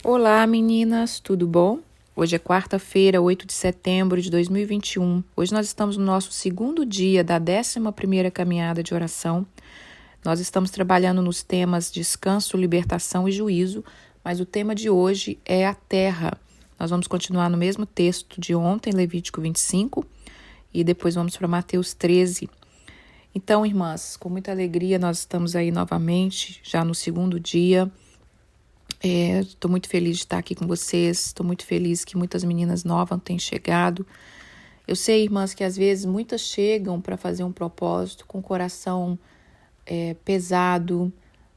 Olá, meninas, tudo bom? Hoje é quarta-feira, 8 de setembro de 2021. Hoje nós estamos no nosso segundo dia da 11ª caminhada de oração. Nós estamos trabalhando nos temas descanso, libertação e juízo, mas o tema de hoje é a terra. Nós vamos continuar no mesmo texto de ontem, Levítico 25, e depois vamos para Mateus 13. Então, irmãs, com muita alegria nós estamos aí novamente, já no segundo dia. Estou muito feliz de estar aqui com vocês, estou muito feliz que muitas meninas novas têm chegado. Eu sei, irmãs, que às vezes muitas chegam para fazer um propósito com o coração pesado,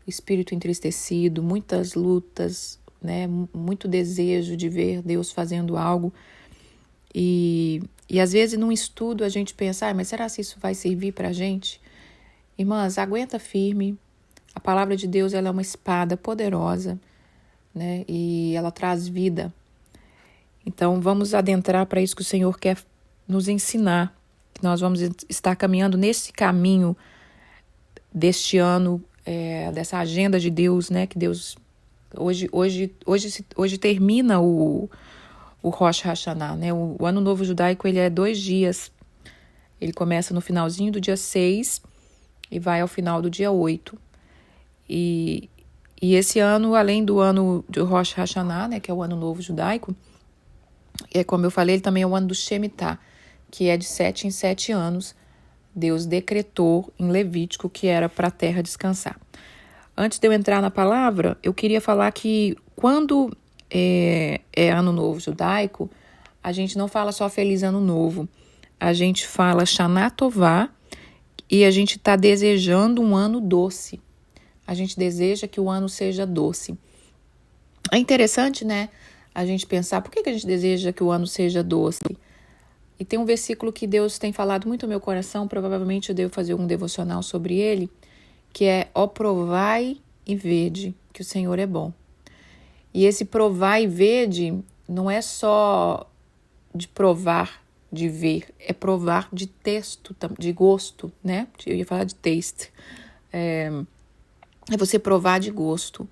espírito entristecido, muitas lutas, né? Muito desejo de ver Deus fazendo algo. E às vezes num estudo a gente pensa, mas será que isso vai servir para a gente? Irmãs, aguenta firme. A palavra de Deus ela é uma espada poderosa, né? E ela traz vida. Então, vamos adentrar para isso que o Senhor quer nos ensinar. Nós vamos estar caminhando nesse caminho deste ano, dessa agenda de Deus, né? Que Deus hoje termina o Rosh Hashanah, né? O Ano Novo Judaico ele é 2 dias. Ele começa no finalzinho do dia 6 e vai ao final do dia 8. E esse ano, além do ano do Rosh Hashanah, né, que é o Ano Novo Judaico, como eu falei, ele também é o ano do Shemitah, que é de 7 em 7 anos. Deus decretou em Levítico que era para a terra descansar. Antes de eu entrar na palavra, eu queria falar que quando é Ano Novo Judaico, a gente não fala só Feliz Ano Novo, a gente fala Shana Tová e a gente está desejando um ano doce. A gente deseja que o ano seja doce. É interessante, né? A gente pensar, por que a gente deseja que o ano seja doce? E tem um versículo que Deus tem falado muito no meu coração, provavelmente eu devo fazer um devocional sobre ele, que é: ó, provai e vede que o Senhor é bom. E esse provar e vede não é só de provar, de ver, é provar de texto, de gosto, né? Eu ia falar de taste. É você provar de gosto.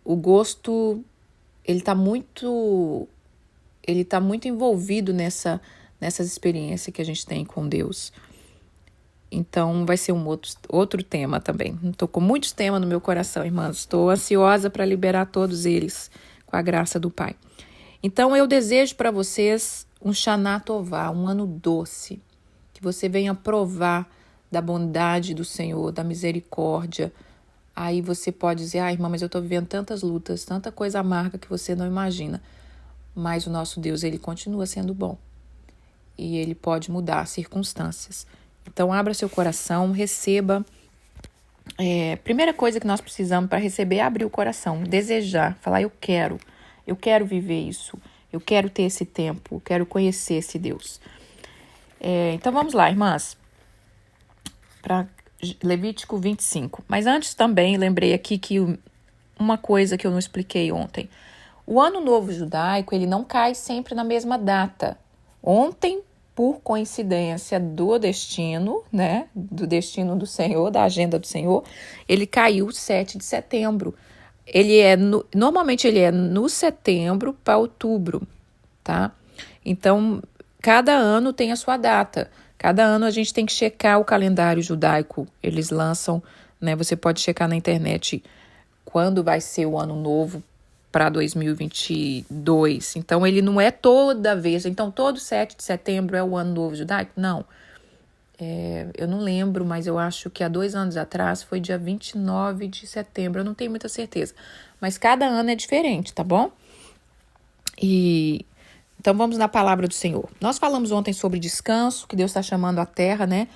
O gosto, ele tá muito envolvido nessas experiências que a gente tem com Deus. Então, vai ser um outro tema também. Estou com muitos temas no meu coração, irmãs. Estou ansiosa para liberar todos eles com a graça do Pai. Então, eu desejo para vocês um Shana Tová, um ano doce. Que você venha provar da bondade do Senhor, da misericórdia. Aí você pode dizer, irmã, mas eu estou vivendo tantas lutas, tanta coisa amarga que você não imagina. Mas o nosso Deus, ele continua sendo bom. E ele pode mudar as circunstâncias. Então, abra seu coração, receba. Primeira coisa que nós precisamos para receber é abrir o coração, desejar, falar, eu quero viver isso, eu quero ter esse tempo, eu quero conhecer esse Deus. Então, vamos lá, irmãs, para Levítico 25. Mas antes também, lembrei aqui que uma coisa que eu não expliquei ontem. O Ano Novo Judaico, ele não cai sempre na mesma data. Ontem, por coincidência do destino, né, do destino do Senhor, da agenda do Senhor, ele caiu 7 de setembro. Normalmente ele é no setembro para outubro, tá? Então, cada ano tem a sua data. Cada ano a gente tem que checar o calendário judaico. Eles lançam, né? Você pode checar na internet quando vai ser o ano novo para 2022. Então, ele não é toda vez. Então, todo 7 de setembro é o ano novo judaico? Não. Eu não lembro, mas eu acho que há 2 anos atrás foi dia 29 de setembro. Eu não tenho muita certeza. Mas cada ano é diferente, tá bom? Então, vamos na palavra do Senhor. Nós falamos ontem sobre descanso, que Deus está chamando a terra, né,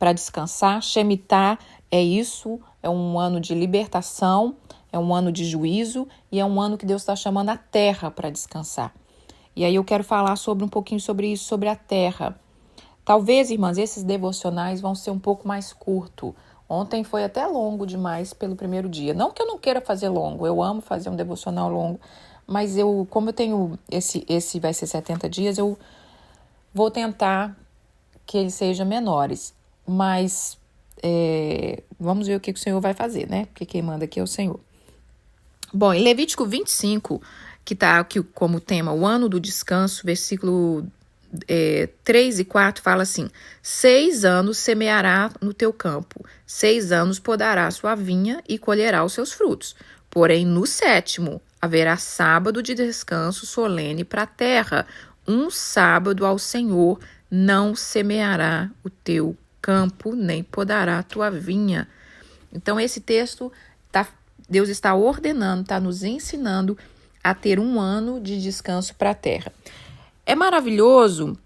para descansar. Shemitah é isso, é um ano de libertação, é um ano de juízo e é um ano que Deus está chamando a terra para descansar. E aí eu quero falar um pouquinho sobre isso, sobre a terra. Talvez, irmãs, esses devocionais vão ser um pouco mais curto. Ontem foi até longo demais pelo primeiro dia. Não que eu não queira fazer longo, eu amo fazer um devocional longo, mas como eu tenho esse vai ser 70 dias, eu vou tentar que eles sejam menores. Mas vamos ver o que o Senhor vai fazer, né? Porque quem manda aqui é o Senhor. Bom, em Levítico 25, que está aqui como tema o ano do descanso, versículo 3 e 4 fala assim: 6 anos semeará no teu campo, 6 anos podará sua vinha e colherá os seus frutos. Porém, no 7º haverá sábado de descanso solene para a terra. Um sábado ao Senhor, não semeará o teu campo, nem podará a tua vinha. Então, esse texto, Deus está ordenando, está nos ensinando a ter um ano de descanso para a terra. É maravilhoso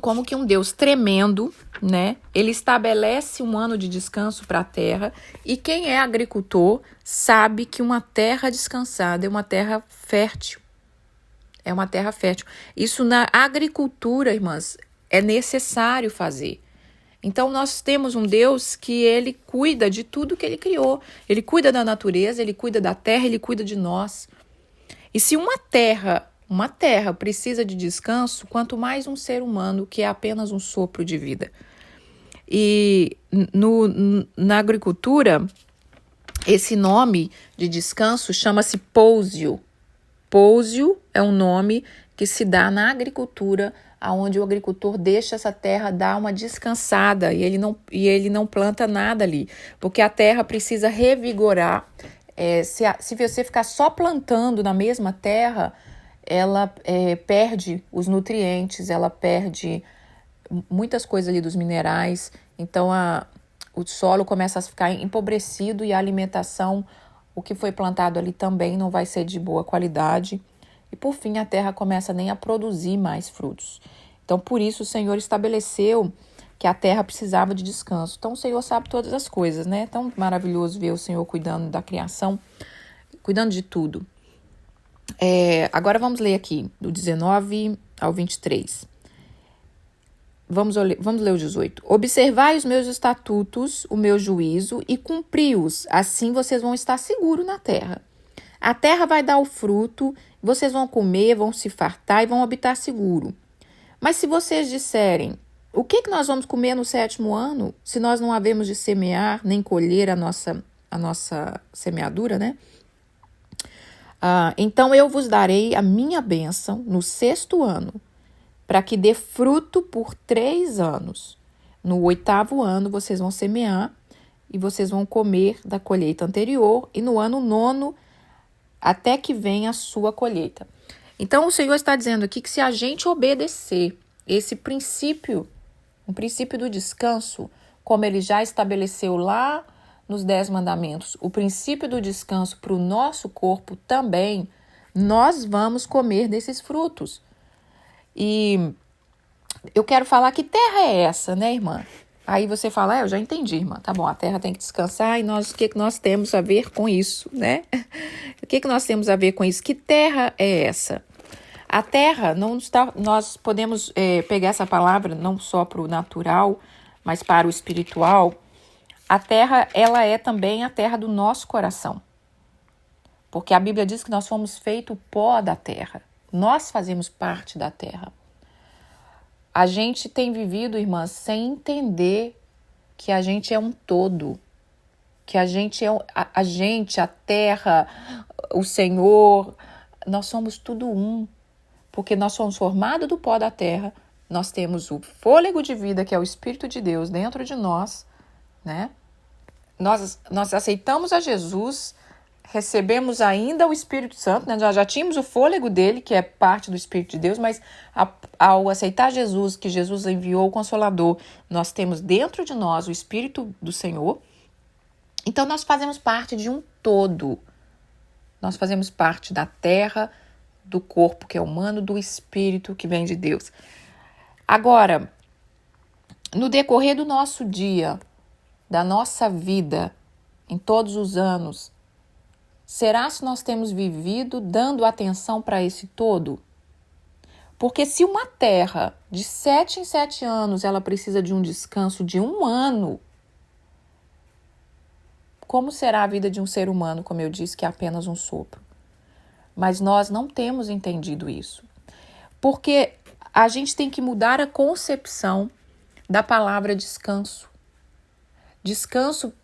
como que um Deus tremendo, né? Ele estabelece um ano de descanso para a terra, e quem é agricultor sabe que uma terra descansada é uma terra fértil. É uma terra fértil. Isso na agricultura, irmãs, é necessário fazer. Então, nós temos um Deus que ele cuida de tudo que ele criou. Ele cuida da natureza, ele cuida da terra, ele cuida de nós. E se uma terra precisa de descanso, quanto mais um ser humano que é apenas um sopro de vida. E na agricultura, esse nome de descanso chama-se pousio. Pousio é um nome que se dá na agricultura, onde o agricultor deixa essa terra dar uma descansada e ele não planta nada ali, porque a terra precisa revigorar. Se você ficar só plantando na mesma terra, ela perde os nutrientes, ela perde muitas coisas ali dos minerais, então o solo começa a ficar empobrecido e a alimentação, o que foi plantado ali também não vai ser de boa qualidade. E por fim, a terra começa nem a produzir mais frutos. Então, por isso, o Senhor estabeleceu que a terra precisava de descanso. Então, o Senhor sabe todas as coisas, né? Tão maravilhoso ver o Senhor cuidando da criação, cuidando de tudo. Agora vamos ler aqui, do 19 ao 23. Vamos ler o 18. Observai os meus estatutos, o meu juízo, e cumpri-os. Assim vocês vão estar seguros na terra. A terra vai dar o fruto, vocês vão comer, vão se fartar e vão habitar seguro. Mas se vocês disserem, o que nós vamos comer no 7º ano, se nós não havemos de semear, nem colher a nossa semeadura, né? Então eu vos darei a minha bênção no 6º ano, para que dê fruto por 3 anos. No 8º ano vocês vão semear e vocês vão comer da colheita anterior, e no ano 9º, até que venha a sua colheita. Então o Senhor está dizendo aqui que se a gente obedecer esse princípio, o princípio do descanso, como ele já estabeleceu lá nos 10 mandamentos, o princípio do descanso para o nosso corpo também, nós vamos comer desses frutos. E eu quero falar que terra é essa, né, irmã? Aí você fala, eu já entendi, irmã. Tá bom, a terra tem que descansar, e o que nós temos a ver com isso, né? O que nós temos a ver com isso? Que terra é essa? A terra, nós podemos pegar essa palavra não só para o natural, mas para o espiritual. A terra, ela é também a terra do nosso coração. Porque a Bíblia diz que nós fomos feito pó da terra. Nós fazemos parte da terra. A gente tem vivido, irmãs, sem entender que a gente é um todo. Que a gente é a terra, o Senhor, nós somos tudo um. Porque nós somos formados do pó da terra, nós temos o fôlego de vida, que é o Espírito de Deus dentro de nós, né? Nós aceitamos a Jesus, recebemos ainda o Espírito Santo, né? Nós já tínhamos o fôlego dele, que é parte do Espírito de Deus, mas ao aceitar Jesus, que Jesus enviou o Consolador, nós temos dentro de nós o Espírito do Senhor. Então nós fazemos parte de um todo. Nós fazemos parte da terra, do corpo que é humano, do Espírito que vem de Deus. Agora, no decorrer do nosso dia, da nossa vida, em todos os anos, será se nós temos vivido dando atenção para esse todo? Porque se uma terra de 7 em 7 anos ela precisa de um descanso de 1 ano, como será a vida de um ser humano, como eu disse, que é apenas um sopro? Mas nós não temos entendido isso. Porque a gente tem que mudar a concepção da palavra descanso. Descanso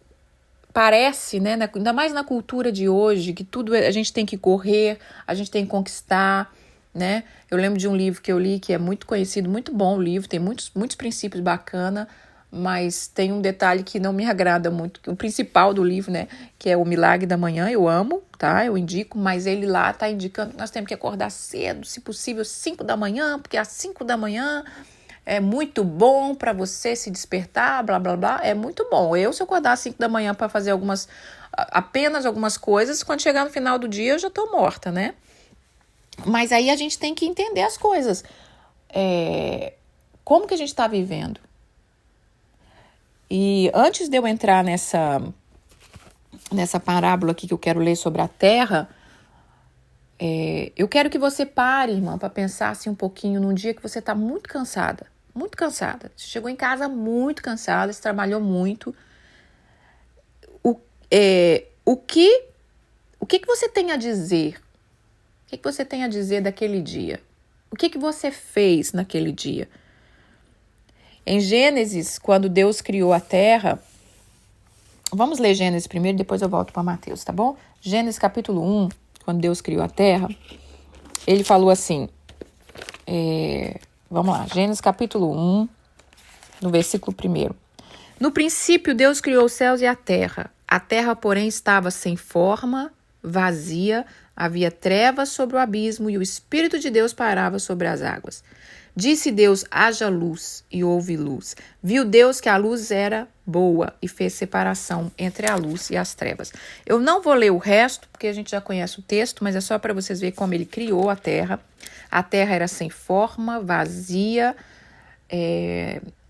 parece, né, ainda mais na cultura de hoje, que tudo a gente tem que correr, a gente tem que conquistar, né? Eu lembro de um livro que eu li que é muito conhecido, muito bom o livro, tem muitos princípios bacanas, mas tem um detalhe que não me agrada muito, o principal do livro, né, que é o Milagre da Manhã. Eu amo, tá? Eu indico, mas ele lá tá indicando que nós temos que acordar cedo, se possível 5 da manhã, porque às 5 da manhã é muito bom para você se despertar, blá, blá, blá. É muito bom. Se eu acordar às 5 da manhã para fazer apenas algumas coisas, quando chegar no final do dia eu já tô morta, né? Mas aí a gente tem que entender as coisas. Como que a gente está vivendo? E antes de eu entrar nessa parábola aqui que eu quero ler sobre a terra, eu quero que você pare, irmã, para pensar assim um pouquinho num dia que você está muito cansada. Muito cansada. Você chegou em casa muito cansada, você trabalhou muito. O que você tem a dizer? O que você tem a dizer daquele dia? O que você fez naquele dia? Em Gênesis, quando Deus criou a terra, vamos ler Gênesis primeiro, depois eu volto para Mateus, tá bom? Gênesis capítulo 1, quando Deus criou a terra, ele falou assim, vamos lá, Gênesis capítulo 1, no versículo 1. No princípio, Deus criou os céus e a terra, porém, estava sem forma, vazia, havia trevas sobre o abismo e o Espírito de Deus pairava sobre as águas. Disse Deus, haja luz, e houve luz. Viu Deus que a luz era boa e fez separação entre a luz e as trevas. Eu não vou ler o resto, porque a gente já conhece o texto, mas é só para vocês verem como ele criou a terra. A terra era sem forma, vazia,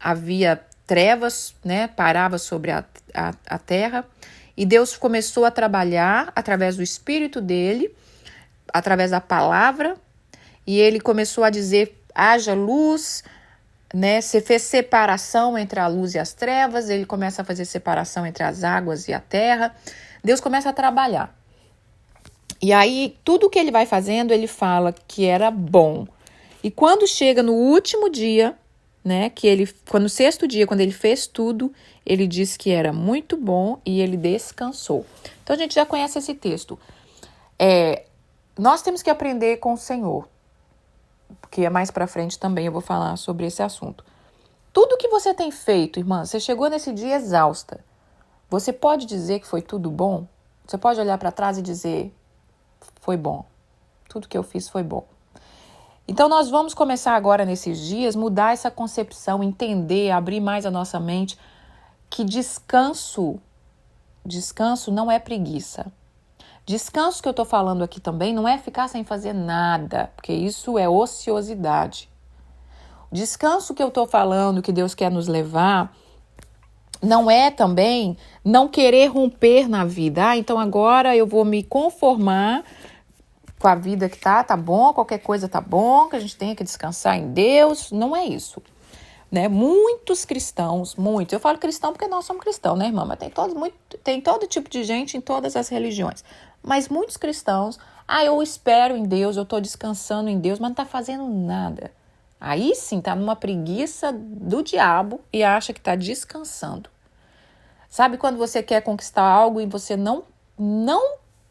havia trevas, né, parava sobre a terra. E Deus começou a trabalhar através do Espírito dele, através da palavra, e ele começou a dizer, haja luz, né? Você fez separação entre a luz e as trevas, ele começa a fazer separação entre as águas e a terra. Deus começa a trabalhar. E aí, tudo que ele vai fazendo, ele fala que era bom. E quando chega no último dia, né, no sexto dia, quando ele fez tudo, ele diz que era muito bom e ele descansou. Então, a gente já conhece esse texto. Nós temos que aprender com o Senhor, porque mais para frente também eu vou falar sobre esse assunto. Tudo que você tem feito, irmã, você chegou nesse dia exausta, você pode dizer que foi tudo bom? Você pode olhar para trás e dizer, foi bom, tudo que eu fiz foi bom. Então nós vamos começar agora nesses dias, mudar essa concepção, entender, abrir mais a nossa mente, que descanso não é preguiça. Descanso que eu estou falando aqui também não é ficar sem fazer nada, porque isso é ociosidade. O descanso que eu estou falando, que Deus quer nos levar, não é também não querer romper na vida. Então agora eu vou me conformar com a vida que tá bom, qualquer coisa tá bom, que a gente tenha que descansar em Deus. Não é isso. Né? Muitos cristãos, eu falo cristão porque nós somos cristãos, né, irmã? Mas tem todo tipo de gente em todas as religiões. Mas muitos cristãos, eu espero em Deus, eu estou descansando em Deus, mas não está fazendo nada. Aí sim, está numa preguiça do diabo e acha que está descansando. Sabe quando você quer conquistar algo e você não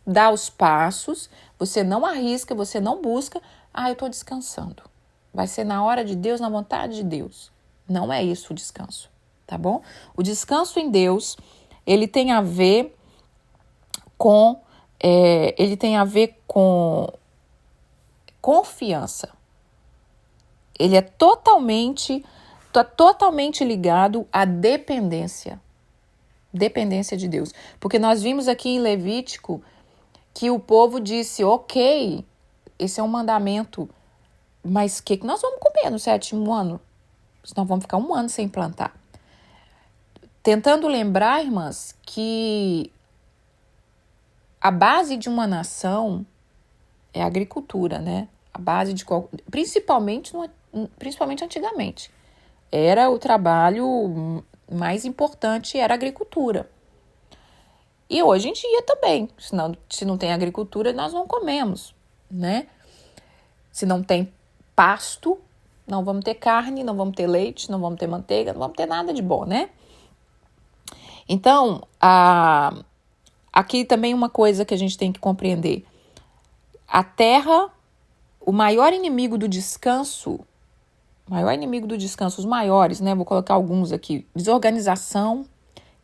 dá os passos, você não arrisca, você não busca, eu estou descansando. Vai ser na hora de Deus, na vontade de Deus. Não é isso o descanso, tá bom? O descanso em Deus, ele tem a ver com confiança. Ele é totalmente ligado à dependência de Deus. Porque nós vimos aqui em Levítico que o povo disse, ok, esse é um mandamento, mas o que nós vamos comer no 7º ano? Senão vamos ficar 1 ano sem plantar. Tentando lembrar, irmãs, que a base de uma nação é a agricultura, né? A base principalmente antigamente. Era o trabalho mais importante, era a agricultura. E hoje em dia também. Se não tem agricultura, nós não comemos, né? Se não tem pasto, não vamos ter carne, não vamos ter leite, não vamos ter manteiga, não vamos ter nada de bom, né? Então, aqui também uma coisa que a gente tem que compreender. A terra, o maior inimigo do descanso, os maiores, né? Vou colocar alguns aqui. Desorganização,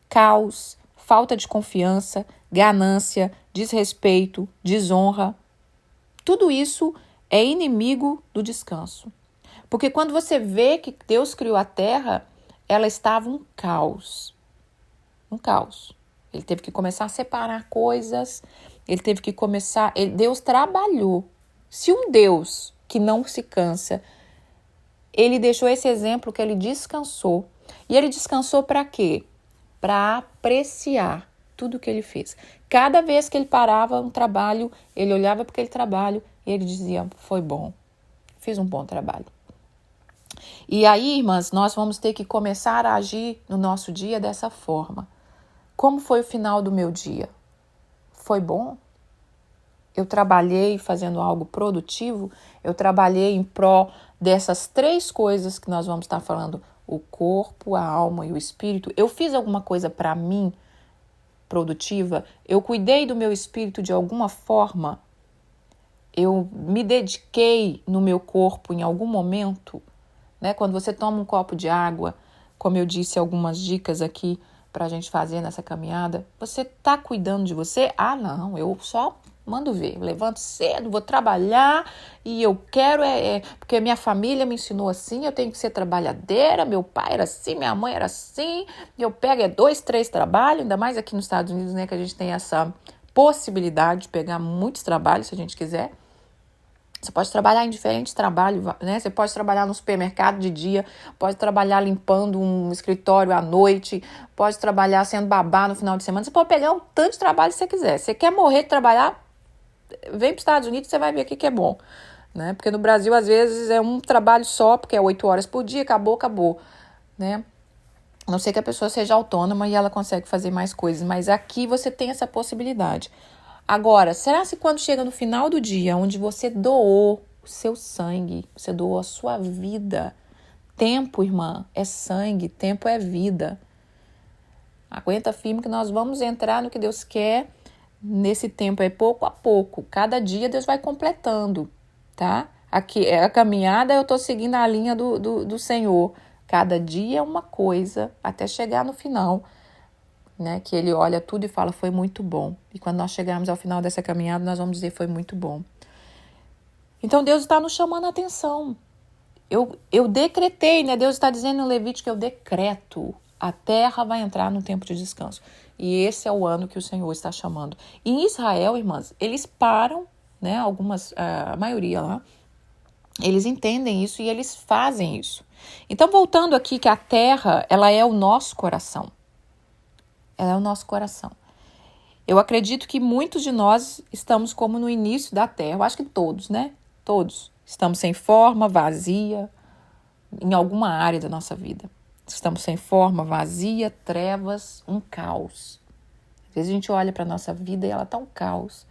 caos, falta de confiança, ganância, desrespeito, desonra. Tudo isso é inimigo do descanso. Porque quando você vê que Deus criou a terra, ela estava um caos. Um caos. Ele teve que começar a separar coisas, ele teve que começar... Deus trabalhou. Se um Deus que não se cansa, ele deixou esse exemplo que ele descansou. E ele descansou para quê? Para apreciar tudo que ele fez. Cada vez que ele parava um trabalho, ele olhava para aquele trabalho e ele dizia, foi bom, fiz um bom trabalho. E aí, irmãs, nós vamos ter que começar a agir no nosso dia dessa forma. Como foi o final do meu dia? Foi bom? Eu trabalhei fazendo algo produtivo? Eu trabalhei em prol dessas 3 coisas que nós vamos estar falando, o corpo, a alma e o espírito. Eu fiz alguma coisa para mim produtiva? Eu cuidei do meu espírito de alguma forma? Eu me dediquei no meu corpo em algum momento? Né? Quando você toma um copo de água, como eu disse algumas dicas aqui para a gente fazer nessa caminhada, você está cuidando de você? Ah, não, eu só mando ver, eu levanto cedo, vou trabalhar e eu quero, porque minha família me ensinou assim, eu tenho que ser trabalhadeira, meu pai era assim, minha mãe era assim, eu pego 2, 3 trabalhos, ainda mais aqui nos Estados Unidos, né, que a gente tem essa possibilidade de pegar muitos trabalhos, se a gente quiser. Você pode trabalhar em diferentes trabalhos, né? Você pode trabalhar no supermercado de dia, pode trabalhar limpando um escritório à noite, pode trabalhar sendo babá no final de semana. Você pode pegar um tanto de trabalho que você quiser. Você quer morrer de trabalhar? Vem para os Estados Unidos, você vai ver o que é bom. Né? Porque no Brasil, às vezes, é um trabalho só, porque é 8 horas por dia, acabou. Né? A não ser que a pessoa seja autônoma e ela consegue fazer mais coisas. Mas aqui você tem essa possibilidade. Agora, será que quando chega no final do dia, onde você doou o seu sangue, você doou a sua vida, tempo, irmã, é sangue, tempo é vida. Aguenta firme que nós vamos entrar no que Deus quer nesse tempo, é pouco a pouco. Cada dia Deus vai completando, tá? Aqui, a caminhada eu estou seguindo a linha do Senhor. Cada dia é uma coisa, até chegar no final. Né, que ele olha tudo e fala, foi muito bom. E quando nós chegarmos ao final dessa caminhada, nós vamos dizer, foi muito bom. Então, Deus está nos chamando a atenção. Eu decretei, né? Deus está dizendo no Levítico que eu decreto. A terra vai entrar no tempo de descanso. E esse é o ano que o Senhor está chamando. E em Israel, irmãs, eles param, né? A maioria lá, eles entendem isso e eles fazem isso. Então, voltando aqui que a terra, ela é o nosso coração. Ela é o nosso coração. Eu acredito que muitos de nós estamos como no início da terra. Eu acho que todos, né? Todos. Estamos sem forma, vazia, em alguma área da nossa vida. Estamos sem forma, vazia, trevas, um caos. Às vezes a gente olha para a nossa vida e ela está um caos.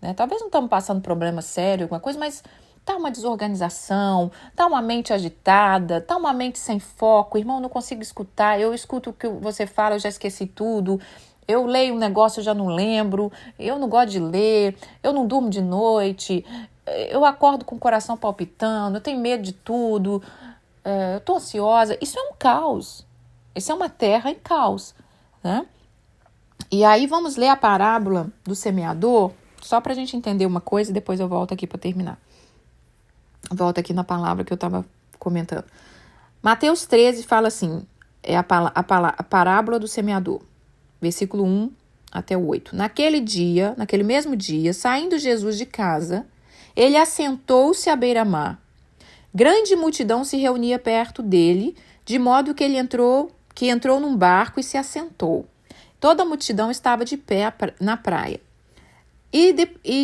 Né? Talvez não estamos passando problema sério, alguma coisa, mas tá uma desorganização, tá uma mente agitada, tá uma mente sem foco. Irmão, não consigo escutar, eu escuto o que você fala, eu já esqueci tudo. Eu leio um negócio, eu já não lembro. Eu não gosto de ler, eu não durmo de noite. Eu acordo com o coração palpitando, eu tenho medo de tudo. Eu tô ansiosa. Isso é um caos. Isso é uma terra em caos, né? E aí vamos ler a parábola do semeador, só para a gente entender uma coisa e depois eu volto aqui para terminar. Volto aqui na palavra que eu estava comentando. Mateus 13 fala assim, é a parábola do semeador, versículo 1 até o 8. Naquele mesmo dia, saindo Jesus de casa, ele assentou-se à beira-mar. Grande multidão se reunia perto dele, de modo que ele entrou num barco e se assentou. Toda a multidão estava de pé na praia. E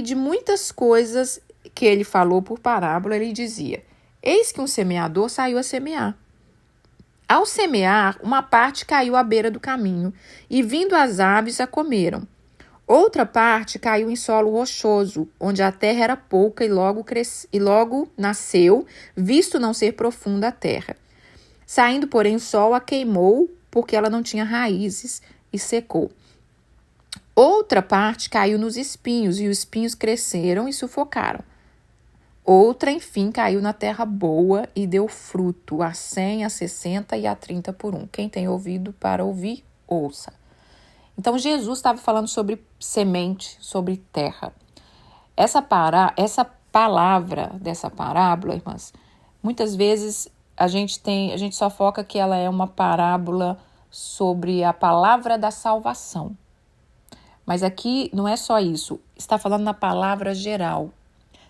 de muitas coisas que ele falou por parábola, ele dizia: eis que um semeador saiu a semear. Ao semear, uma parte caiu à beira do caminho, e vindo as aves a comeram. Outra parte caiu em solo rochoso, onde a terra era pouca e logo nasceu, visto não ser profunda a terra. Saindo, porém, o sol a queimou, porque ela não tinha raízes, e secou. Outra parte caiu nos espinhos, e os espinhos cresceram e sufocaram. Outra, enfim, caiu na terra boa e deu fruto, a 100, a 60 e a 30 por um. Quem tem ouvido para ouvir, ouça. Então, Jesus estava falando sobre semente, sobre terra. Essa palavra dessa parábola, irmãs, muitas vezes a gente só foca que ela é uma parábola sobre a palavra da salvação. Mas aqui não é só isso, está falando na palavra geral,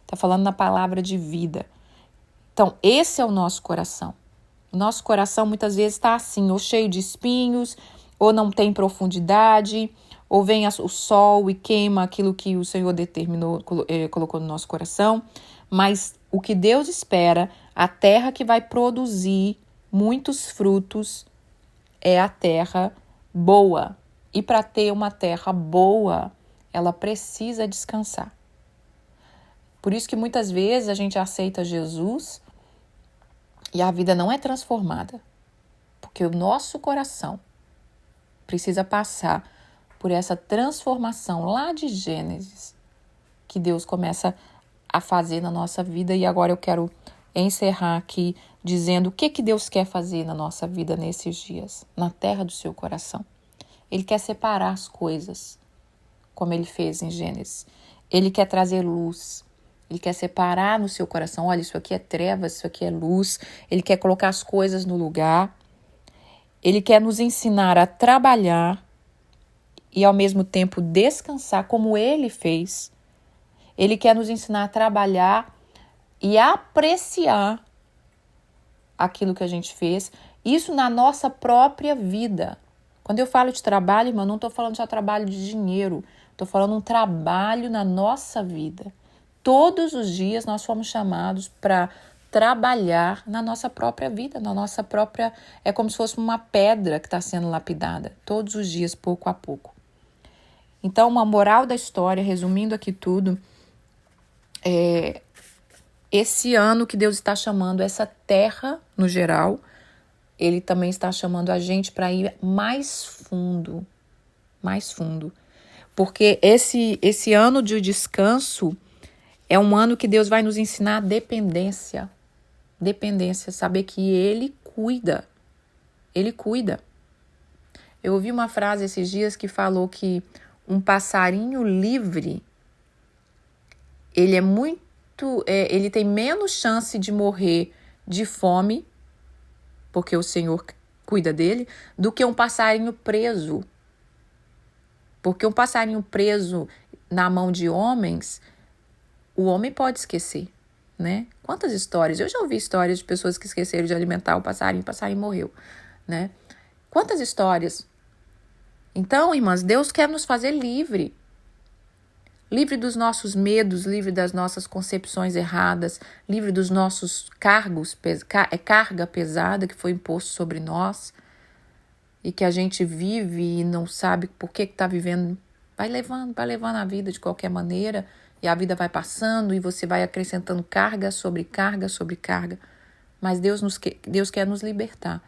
está falando na palavra de vida. Então, esse é o nosso coração. O nosso coração muitas vezes está assim, ou cheio de espinhos, ou não tem profundidade, ou vem o sol e queima aquilo que o Senhor determinou, colocou no nosso coração. Mas o que Deus espera, a terra que vai produzir muitos frutos, é a terra boa. E para ter uma terra boa, ela precisa descansar. Por isso que muitas vezes a gente aceita Jesus e a vida não é transformada. Porque o nosso coração precisa passar por essa transformação lá de Gênesis, que Deus começa a fazer na nossa vida. E agora eu quero encerrar aqui dizendo o que Deus quer fazer na nossa vida nesses dias, na terra do seu coração. Ele quer separar as coisas, como ele fez em Gênesis. Ele quer trazer luz. Ele quer separar no seu coração. Olha, isso aqui é trevas, isso aqui é luz. Ele quer colocar as coisas no lugar. Ele quer nos ensinar a trabalhar e, ao mesmo tempo, descansar, como ele fez. Ele quer nos ensinar a trabalhar e apreciar aquilo que a gente fez. Isso na nossa própria vida. Quando eu falo de trabalho, irmão, não estou falando só trabalho de dinheiro. Estou falando um trabalho na nossa vida. Todos os dias nós fomos chamados para trabalhar na nossa própria vida, na nossa própria... É como se fosse uma pedra que está sendo lapidada, todos os dias, pouco a pouco. Então, uma moral da história, resumindo aqui tudo, esse ano que Deus está chamando essa terra, no geral, Ele também está chamando a gente para ir mais fundo. Mais fundo. Porque esse ano de descanso é um ano que Deus vai nos ensinar dependência. Dependência, saber que Ele cuida. Ele cuida. Eu ouvi uma frase esses dias que falou que um passarinho livre, ele tem menos chance de morrer de fome, porque o Senhor cuida dele, do que um passarinho preso. Porque um passarinho preso na mão de homens, o homem pode esquecer, né? Quantas histórias? Eu já ouvi histórias de pessoas que esqueceram de alimentar o passarinho morreu, né? Quantas histórias? Então, irmãs, Deus quer nos fazer livre. Livre dos nossos medos, livre das nossas concepções erradas, livre dos nossos carga pesada que foi imposto sobre nós e que a gente vive e não sabe por que está vivendo. Vai levando a vida de qualquer maneira e a vida vai passando e você vai acrescentando carga sobre carga sobre carga. Mas Deus quer nos libertar.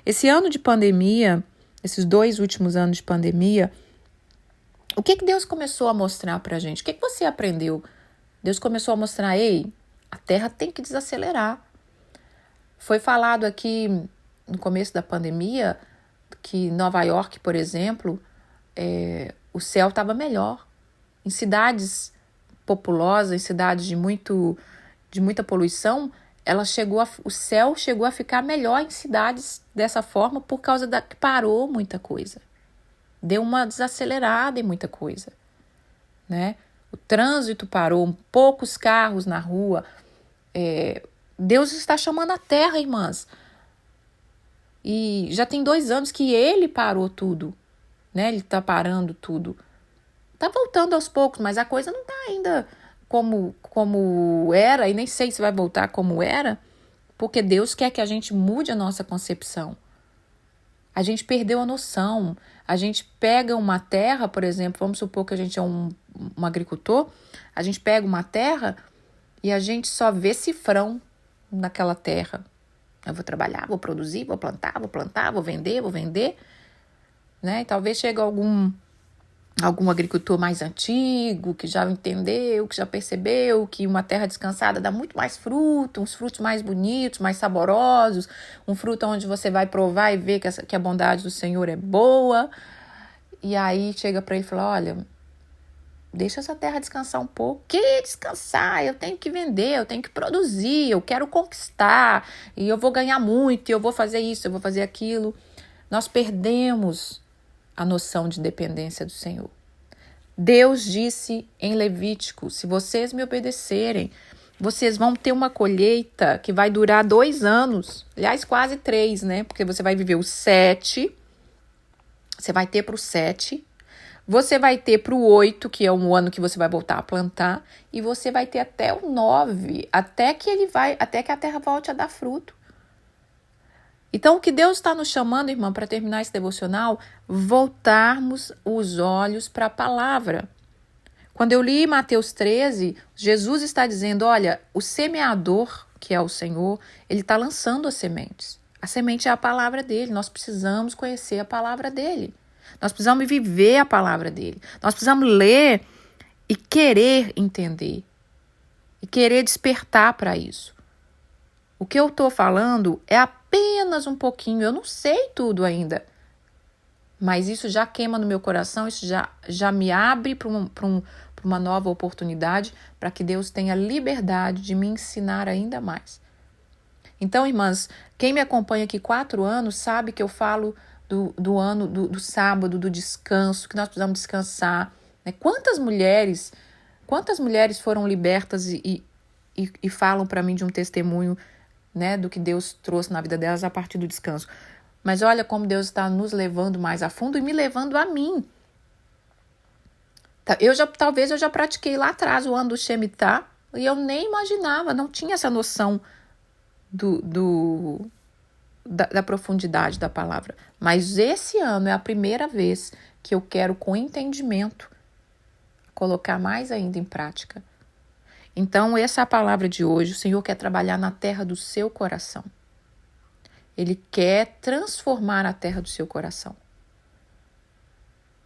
Esse ano de pandemia, esses 2 últimos anos de pandemia, o que Deus começou a mostrar pra gente? O que você aprendeu? Deus começou a mostrar, ei, a terra tem que desacelerar. Foi falado aqui no começo da pandemia que em Nova York, por exemplo, o céu estava melhor. Em cidades populosas, em cidades de muita poluição, o céu chegou a ficar melhor em cidades dessa forma por causa que parou muita coisa. Deu uma desacelerada em muita coisa, né? O trânsito parou, poucos carros na rua. Deus está chamando a terra, irmãs. E já tem 2 anos que Ele parou tudo, né? Ele está parando tudo. Está voltando aos poucos, mas a coisa não está ainda como era, e nem sei se vai voltar como era, porque Deus quer que a gente mude a nossa concepção. A gente perdeu a noção. A gente pega uma terra, por exemplo, vamos supor que a gente é um agricultor, a gente pega uma terra e a gente só vê cifrão naquela terra. Eu vou trabalhar, vou produzir, vou plantar, vou vender. né? E talvez chegue algum agricultor mais antigo, que já entendeu, que já percebeu que uma terra descansada dá muito mais fruto, uns frutos mais bonitos, mais saborosos, um fruto onde você vai provar e ver que a bondade do Senhor é boa. E aí chega para ele e fala, olha, deixa essa terra descansar um pouco. Que descansar? Eu tenho que vender, eu tenho que produzir, eu quero conquistar, e eu vou ganhar muito, e eu vou fazer isso, eu vou fazer aquilo. Nós perdemos a noção de dependência do Senhor. Deus disse em Levítico, se vocês me obedecerem, vocês vão ter uma colheita que vai durar 2 anos, aliás, quase 3, né? Porque você vai viver os 7, você vai ter para o 7, você vai ter para o 8, que é um ano que você vai voltar a plantar, e você vai ter até o 9, até que a terra volte a dar fruto. Então, o que Deus está nos chamando, irmã, para terminar esse devocional, voltarmos os olhos para a palavra. Quando eu li Mateus 13, Jesus está dizendo, olha, o semeador, que é o Senhor, ele está lançando as sementes. A semente é a palavra dele, nós precisamos conhecer a palavra dele. Nós precisamos viver a palavra dele. Nós precisamos ler e querer entender. E querer despertar para isso. O que eu estou falando é apenas um pouquinho, eu não sei tudo ainda, mas isso já queima no meu coração, isso já me abre para uma nova oportunidade, para que Deus tenha liberdade de me ensinar ainda mais. Então, irmãs, quem me acompanha aqui 4 anos sabe que eu falo do ano, do sábado, do descanso, que nós precisamos descansar. Né? Quantas mulheres foram libertas e falam para mim de um testemunho, né, do que Deus trouxe na vida delas a partir do descanso. Mas olha como Deus está nos levando mais a fundo e me levando a mim. Talvez eu já pratiquei lá atrás o ano do Shemitah e eu nem imaginava, não tinha essa noção da profundidade da palavra. Mas esse ano é a primeira vez que eu quero, com entendimento, colocar mais ainda em prática. Então, essa é a palavra de hoje. O Senhor quer trabalhar na terra do seu coração. Ele quer transformar a terra do seu coração.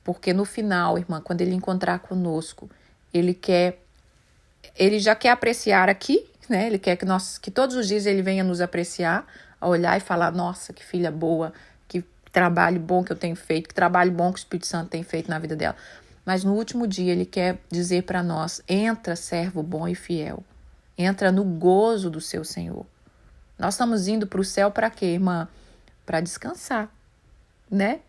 Porque no final, irmã, quando ele encontrar conosco, ele já quer apreciar aqui, né? Ele quer que todos os dias ele venha nos apreciar, a olhar e falar, nossa, que filha boa, que trabalho bom que eu tenho feito, que trabalho bom que o Espírito Santo tem feito na vida dela. Mas no último dia ele quer dizer para nós, entra, servo bom e fiel. Entra no gozo do seu Senhor. Nós estamos indo para o céu para quê, irmã? Para descansar, né?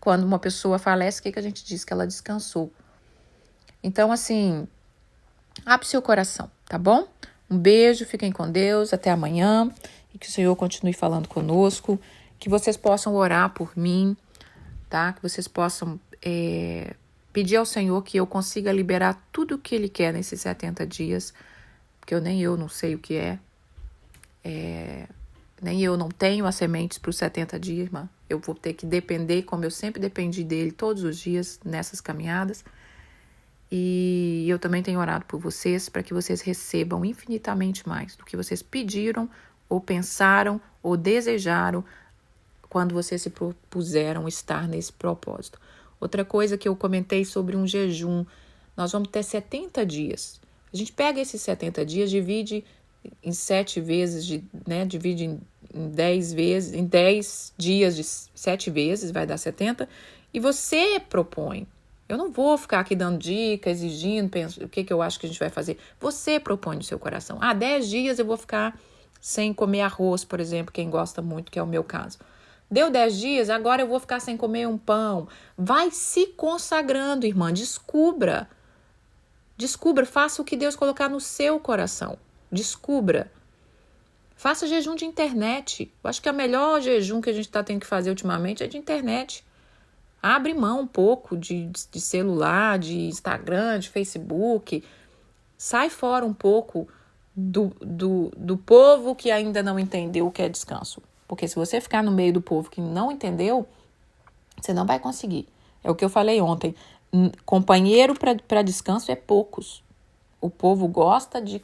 Quando uma pessoa falece, o que a gente diz? Que ela descansou. Então, assim, abre seu coração, tá bom? Um beijo, fiquem com Deus, até amanhã. E que o Senhor continue falando conosco. Que vocês possam orar por mim, tá? Que vocês possam pedir ao Senhor que eu consiga liberar tudo o que Ele quer nesses 70 dias. Porque nem eu não sei o que é. Nem eu não tenho as sementes para os 70 dias, irmã. Eu vou ter que depender, como eu sempre dependi dele todos os dias nessas caminhadas. E eu também tenho orado por vocês para que vocês recebam infinitamente mais do que vocês pediram, ou pensaram, ou desejaram quando vocês se propuseram estar nesse propósito. Outra coisa que eu comentei sobre um jejum, nós vamos ter 70 dias. A gente pega esses 70 dias, divide em 7 vezes, né? Divide em 10 vezes, em 10 dias de 7 vezes, vai dar 70, e você propõe. Eu não vou ficar aqui dando dica, exigindo, o que eu acho que a gente vai fazer. Você propõe no seu coração. 10 dias eu vou ficar sem comer arroz, por exemplo, quem gosta muito, que é o meu caso. Deu 10 dias, agora eu vou ficar sem comer um pão. Vai se consagrando, irmã, descubra, faça o que Deus colocar no seu coração. Descubra. Faça jejum de internet. Eu acho que o melhor jejum que a gente está tendo que fazer ultimamente é de internet. Abre mão um pouco de celular, de Instagram, de Facebook. Sai fora um pouco do povo que ainda não entendeu o que é descanso. Porque se você ficar no meio do povo que não entendeu, você não vai conseguir. É o que eu falei ontem. Companheiro para descanso é poucos. O povo gosta de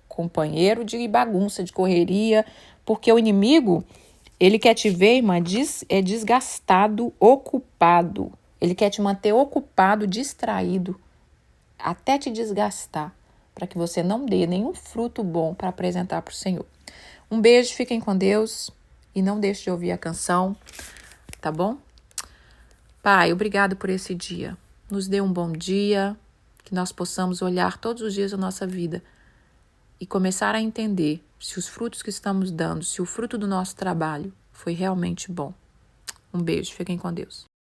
companheiro de bagunça, de correria, porque o inimigo, Ele quer te ver, irmã, desgastado, ocupado. Ele quer te manter ocupado, distraído, até te desgastar, para que você não dê nenhum fruto bom para apresentar para o Senhor. Um beijo, fiquem com Deus e não deixe de ouvir a canção, tá bom? Pai, obrigado por esse dia. Nos dê um bom dia, que nós possamos olhar todos os dias da nossa vida e começar a entender se os frutos que estamos dando, se o fruto do nosso trabalho foi realmente bom. Um beijo, fiquem com Deus.